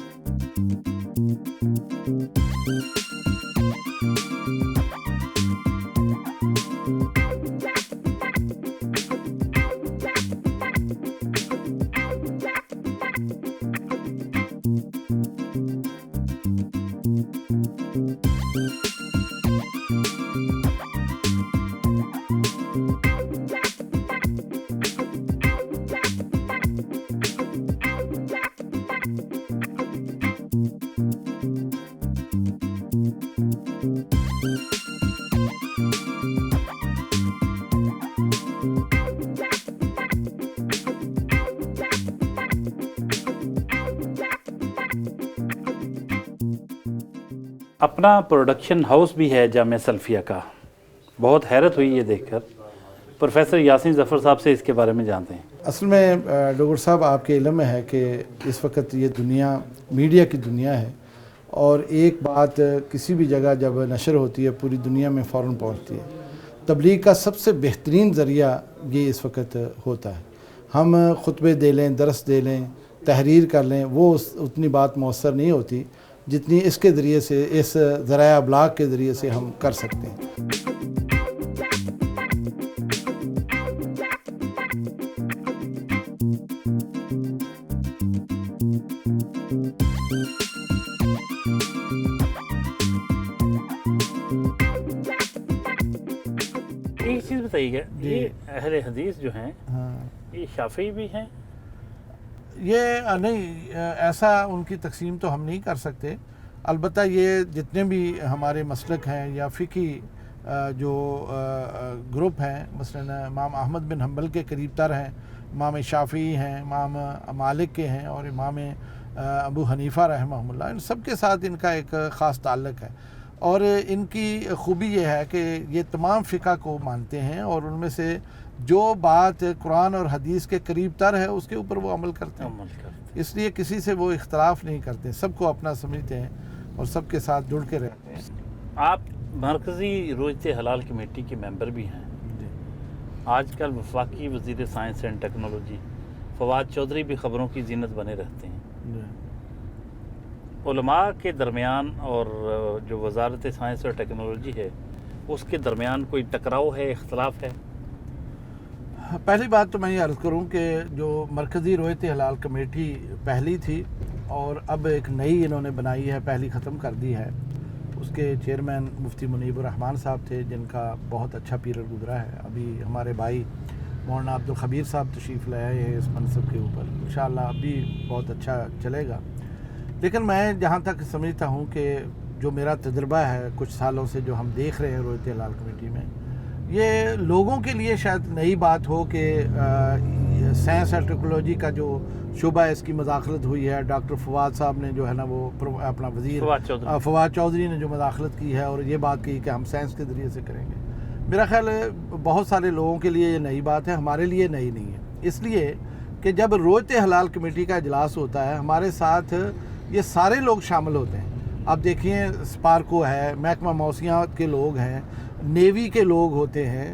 اپنا پروڈکشن ہاؤس بھی ہے جامعہ سلفیہ کا. بہت حیرت ہوئی یہ دیکھ کر. پروفیسر یاسین ظفر صاحب سے اس کے بارے میں جانتے ہیں. اصل میں ڈاکٹر صاحب آپ کے علم میں ہے کہ اس وقت یہ دنیا میڈیا کی دنیا ہے، اور ایک بات کسی بھی جگہ جب نشر ہوتی ہے پوری دنیا میں فوراً پہنچتی ہے. تبلیغ کا سب سے بہترین ذریعہ یہ اس وقت ہوتا ہے. ہم خطبے دے لیں، درس دے لیں، تحریر کر لیں، وہ اتنی بات مؤثر نہیں ہوتی جتنی اس کے ذریعے سے، اس ذرائع ابلاغ کے ذریعے سے ہم کر سکتے ہیں. ایک چیز بتائیے گا، یہ اہل حدیث جو ہیں یہ شافعی بھی ہیں؟ یہ نہیں، ایسا ان کی تقسیم تو ہم نہیں کر سکتے. البتہ یہ جتنے بھی ہمارے مسلک ہیں یا فقہی جو گروپ ہیں، مثلا امام احمد بن حنبل کے قریب تر ہیں، امام شافعی ہیں، امام مالک کے ہیں، اور امام ابو حنیفہ رحمہ اللہ، ان سب کے ساتھ ان کا ایک خاص تعلق ہے. اور ان کی خوبی یہ ہے کہ یہ تمام فقہ کو مانتے ہیں، اور ان میں سے جو بات قرآن اور حدیث کے قریب تر ہے اس کے اوپر وہ عمل کرتے ہیں. اس لیے کسی سے وہ اختلاف نہیں کرتے، سب کو اپنا سمجھتے ہیں اور سب کے ساتھ جڑ کے رہتے ہیں. آپ مرکزی رویت حلال کمیٹی کے ممبر بھی ہیں. آج کل وفاقی وزیر science and technology Fawad Chaudhry بھی خبروں کی زینت بنے رہتے ہیں. علماء کے درمیان اور جو وزارت سائنس اور ٹیکنالوجی ہے اس کے درمیان کوئی ٹکراؤ ہے، اختلاف ہے؟ پہلی بات تو میں یہ عرض کروں کہ جو مرکزی رویت حلال کمیٹی پہلی تھی اور اب ایک نئی انہوں نے بنائی ہے، پہلی ختم کر دی ہے. اس کے چیئرمین مفتی منیب الرحمان صاحب تھے، جن کا بہت اچھا پیریڈ گزرا ہے. ابھی ہمارے بھائی مولانا عبدالخبیر صاحب تشریف لے آئے ہیں اس منصب کے اوپر. انشاءاللہ اب بھی بہت اچھا چلے گا. لیکن میں جہاں تک سمجھتا ہوں کہ جو میرا تجربہ ہے کچھ سالوں سے جو ہم دیکھ رہے ہیں رویت حلال کمیٹی میں، یہ لوگوں کے لیے شاید نئی بات ہو کہ سائنس اور ٹیکنالوجی کا جو شعبہ ہے اس کی مداخلت ہوئی ہے. ڈاکٹر فواد صاحب نے جو ہے نا وہ اپنا وزیر فواد چودھری نے جو مداخلت کی ہے اور یہ بات کی کہ ہم سائنس کے ذریعے سے کریں گے. میرا خیال ہے بہت سارے لوگوں کے لیے یہ نئی بات ہے، ہمارے لیے نئی نہیں ہے. اس لیے کہ جب رویت حلال کمیٹی کا اجلاس ہوتا ہے ہمارے ساتھ یہ سارے لوگ شامل ہوتے ہیں. آپ دیکھیں اسپارکو ہے، محکمہ موسمیات کے لوگ ہیں، نیوی کے لوگ ہوتے ہیں.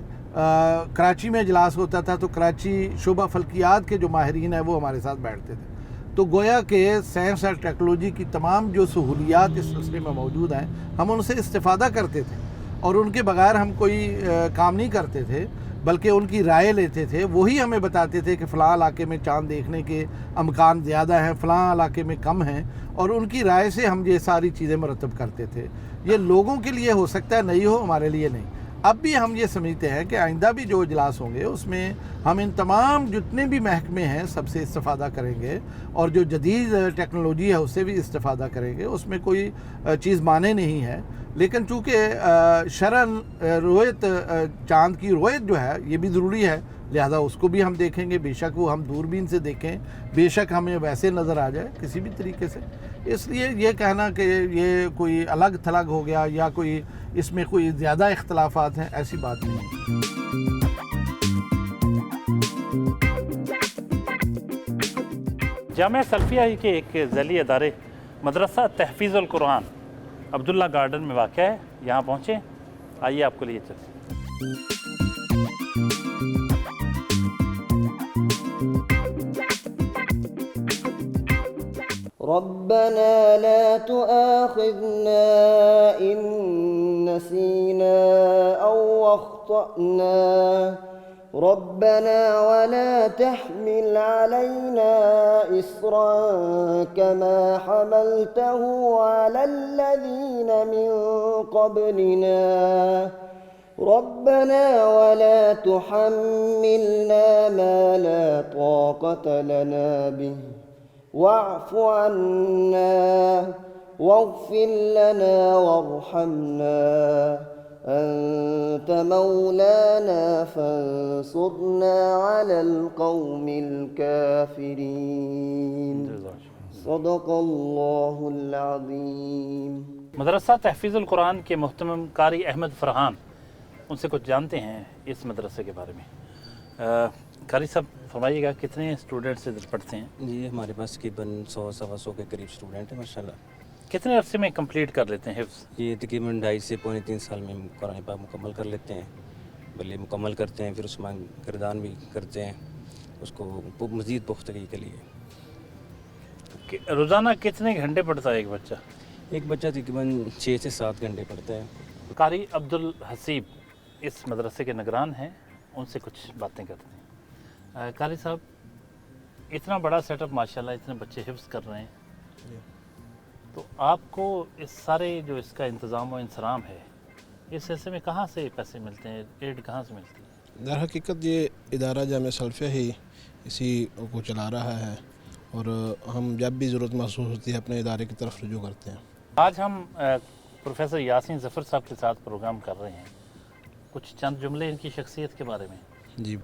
کراچی میں اجلاس ہوتا تھا تو کراچی شعبہ فلکیات کے جو ماہرین ہیں وہ ہمارے ساتھ بیٹھتے تھے. تو گویا کہ سائنس اور ٹیکنالوجی کی تمام جو سہولیات اس سلسلے میں موجود ہیں ہم ان سے استفادہ کرتے تھے، اور ان کے بغیر ہم کوئی کام نہیں کرتے تھے، بلکہ ان کی رائے لیتے تھے. وہی ہمیں بتاتے تھے کہ فلاں علاقے میں چاند دیکھنے کے امکان زیادہ ہیں، فلاں علاقے میں کم ہیں، اور ان کی رائے سے ہم یہ ساری چیزیں مرتب کرتے تھے. یہ لوگوں کے لیے ہو سکتا ہے نئی ہو، ہمارے لیے نہیں. اب بھی ہم یہ سمجھتے ہیں کہ آئندہ بھی جو اجلاس ہوں گے اس میں ہم ان تمام جتنے بھی محکمے ہیں سب سے استفادہ کریں گے، اور جو جدید ٹیکنالوجی ہے اس سے بھی استفادہ کریں گے. اس میں کوئی چیز مانے نہیں ہے. لیکن چونکہ شرعاً رویت چاند کی رویت جو ہے یہ بھی ضروری ہے، لہذا اس کو بھی ہم دیکھیں گے. بے شک وہ ہم دوربین سے دیکھیں، بے شک ہمیں ویسے نظر آ جائے کسی بھی طریقے سے. اس لیے یہ کہنا کہ یہ کوئی الگ تھلگ ہو گیا یا کوئی اس میں کوئی زیادہ اختلافات ہیں، ایسی بات نہیں ہے. जामिया सल्फिया के एक ज़ैली अदारे मदरसा तहफ़ीज़ुल कुरान अब्दुल्ला गार्डन में वाक़ है, यहाँ पहुँचे, आइए आपको लिए चलते हैं। ربنا لا تؤاخذنا إن نسينا أو أخطأنا ربنا ولا تحمل علينا إصرا كما حملته على الذين من قبلنا ربنا ولا تحملنا ما لا طاقة لنا به واعف عنا واغفر لنا وارحمنا أنت مولانا فانصرنا على القوم الكافرين صدق الله العظيم. मदरसा तहफ़ीज़ुल कुरान के मुहतरम कारी अहमद फ़रहान, उनसे कुछ जानते हैं इस मदरसे के बारे में। कारी साहब फरमाइएगा, कितने स्टूडेंट्स इधर पढ़ते हैं? जी हमारे पास तकरीबन 100-125 के करीब स्टूडेंट हैं माशाल्लाह। कितने अरसे में कंप्लीट कर लेते हैं हिफ्ज़? ये तकरीबन 2.5 से पौने 3 साल में हम कुरान पाक मुकम्मल कर लेते हैं। बल्कि मुकम्मल करते हैं, फिर उसमें गर्दान भी करते हैं उसको मज़ीद पुख्तगी के लिए। रोज़ाना कितने घंटे पढ़ता है एक बच्चा? एक बच्चा तकरीबन 6 से 7 घंटे पढ़ता है। कारी अब्दुल हसीब इस मदरसे के निगरान हैं, उनसे कुछ बातें करते हैं। कारी साहब, इतना बड़ा सेटअप माशाल्लाह, इतने बच्चे हिफ्ज़ कर रहे हैं, तो आपको इस सारे जो इसका इंतज़ाम और इंतज़ाम है, इस हिस्से में कहाँ से पैसे मिलते हैं, एड कहाँ से मिलती है? दर हकीकत ये इदारा जामिया सल्फिया ही इसी को चला रहा है और हम जब भी ज़रूरत महसूस होती है अपने इदारे की तरफ रुजू करते हैं। आज हम प्रोफेसर यासीन ज़फ़र साहब के साथ प्रोग्राम कर रहे हैं, कुछ चंद जुमले इनकी शख्सियत के बारे में। जी,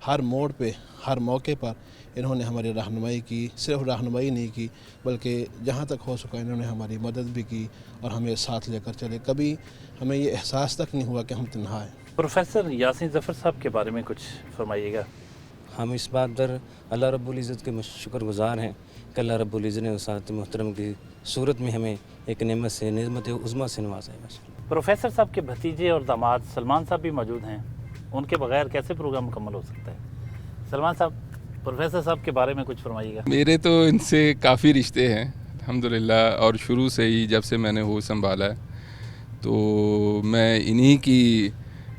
हर मोड़ पे, हर मौके पर इन्होंने हमारी रहनुमाई की, सिर्फ रहनुमाई नहीं की बल्कि जहाँ तक हो सका इन्होंने हमारी मदद भी की और हमें साथ लेकर चले। कभी हमें ये एहसास तक नहीं हुआ कि हम तन्हा हैं। प्रोफेसर यासीन ज़फ़र साहब के बारे में कुछ फरमाइएगा। हम इस बात पर अल्लाह रब्बुल इज़्ज़त के शुक्रगुज़ार हैं कि अल्लाह रब्बुल इज़्ज़त ने उसात मुहतरम की सूरत में हमें एक नेमत से, नेमत उज़्मा से नवाजा है। प्रोफेसर साहब के भतीजे और दामाद सलमान साहब भी मौजूद हैं, उनके बगैर कैसे प्रोग्राम मुकम्मल हो सकता है? सलमान साहब, प्रोफेसर साहब के बारे में कुछ फरमाइएगा। मेरे तो इनसे काफ़ी रिश्ते हैं अल्हम्दुलिल्लाह, और शुरू से ही जब से मैंने वो संभाला है तो मैं इन्हीं की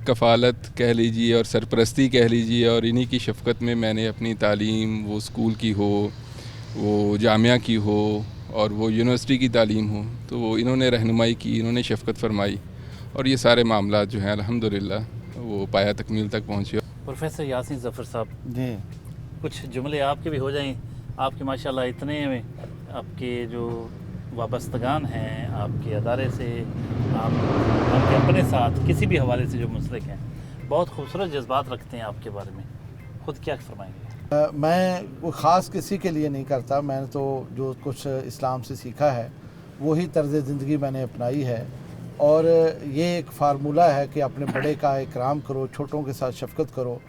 कफ़ालत कह लीजिए और सरपरस्ती कह लीजिए और इन्हीं की शफ़क़त में मैंने अपनी तालीम, वो स्कूल की हो, वो जामिया की हो और वो यूनिवर्सिटी की तालीम हो, तो वो इन्होंने रहनुमाई की, इन्होंने शफ़क़त फरमाई और ये सारे मामला जो हैं अल्हम्दुलिल्लाह वो पाया तकमील तक पहुँचे। प्रोफेसर यासीन ज़फ़र साहब जी, कुछ जुमले आपके भी हो जाएं। आपके माशाल्लाह इतने आपके जो वाबस्तगान हैं आपके अदारे से, आपके अपने साथ किसी भी हवाले से जो मुंसलिक हैं, बहुत खूबसूरत जज्बात रखते हैं आपके बारे में, ख़ुद क्या फरमाएंगे? मैं वो ख़ास किसी के लिए नहीं करता। मैंने तो जो कुछ इस्लाम से सीखा है वही तर्ज़ ज़िंदगी मैंने अपनाई है और ये एक फार्मूला है कि अपने बड़े का इकराम करो, छोटों के साथ शफ़क़त करो।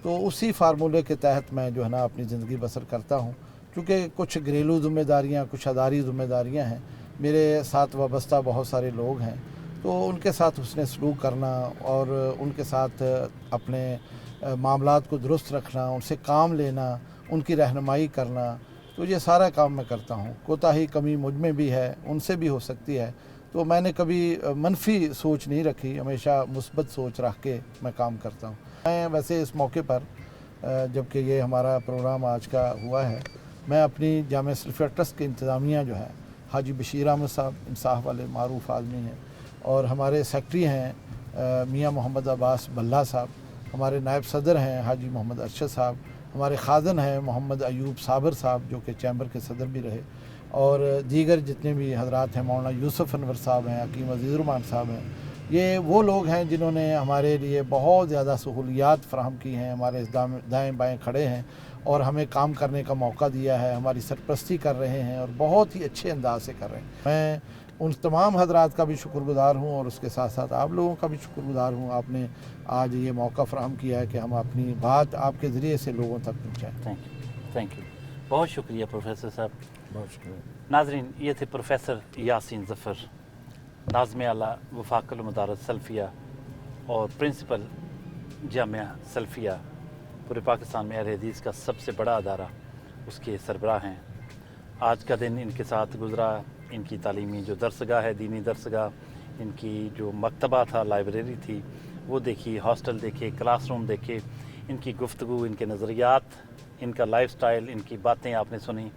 तो उसी फार्मूले के तहत मैं जो है ना अपनी ज़िंदगी बसर करता हूँ। क्योंकि कुछ घरेलू ज़िम्मेदारियाँ, कुछ अदारी ज़िम्मेदारियाँ हैं, मेरे साथ वाबस्ता बहुत सारे लोग हैं, तो उनके साथ हुस्न सलूक करना और उनके साथ अपने मामलात को दुरुस्त रखना, उनसे काम लेना, उनकी रहनुमाई करना, तो ये सारा काम मैं करता हूँ। कोताही कमी मुझ में भी है, उनसे भी हो सकती है, तो मैंने कभी मनफी सोच नहीं रखी, हमेशा मुस्बत सोच रख के मैं काम करता हूँ। मैं वैसे इस मौके पर जबकि ये हमारा प्रोग्राम आज का हुआ है, मैं अपनी जामिया सल्फिया ट्रस्ट की इंतज़ामिया जो है, हाजी बशीर अहमद साहब इंसाफ वाले मारूफ आदमी हैं और हमारे सेक्रेटरी हैं मियाँ मोहम्मद अब्बास बल्ला साहब, हमारे नायब सदर हैं हाजी मोहम्मद अरशद साहब, हमारे खाज़न हैं मोहम्मद अयूब साबर साहब जो कि चैम्बर के सदर भी रहे, और दीगर जितने भी हजरात हैं, मौलाना यूसुफ अनवर साहब हैं, हकीम अज़ीज़ुर्रहमान साहब हैं, ये वो लोग हैं जिन्होंने हमारे लिए बहुत ज़्यादा सहूलियात फ़राहम की हैं, हमारे दाएँ बाएँ खड़े हैं और हमें काम करने का मौका दिया है, हमारी सरपरस्ती कर रहे हैं और बहुत ही अच्छे अंदाज से कर रहे हैं। मैं उन तमाम हजरात का भी शुक्रगुज़ार हूँ और उसके साथ साथ आप लोगों का भी शुक्रगुज़ार हूँ। आपने आज ये मौका फ़राहम किया है कि हम अपनी बात आपके ज़रिए से लोगों तक पहुँचाएँ। Thank you. बहुत शुक्रिया प्रोफेसर साहब। बहुत शुक्रिया। नाजरीन, ये थे प्रोफेसर यासीन ज़फ़र, नाज़िम आला वफ़ाक़ुल मदारिस सल्फ़िया और प्रिंसिपल जामिया सल्फ़िया, पूरे पाकिस्तान में अहले हदीस का सबसे बड़ा अदारा, उसके सरबराह हैं। आज का दिन इनके साथ गुज़रा। इनकी तालीमी जो दरसगाह है, दीनी दरसगाह, इनकी जो मकतबा था, लाइब्रेरी थी, वो देखी, हॉस्टल देखे, क्लासरूम देखे, इनकी गुफ्तगू, इनके नज़रियात, इनका लाइफस्टाइल, इनकी बातें आपने सुनी।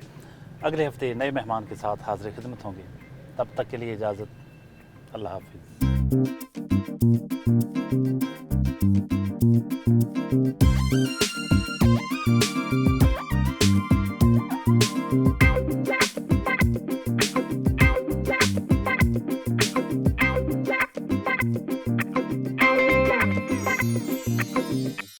अगले हफ्ते नए मेहमान के साथ हाज़िर खिदमत होंगे। तब तक के लिए इजाज़त। अल्लाह हाफ़िज़।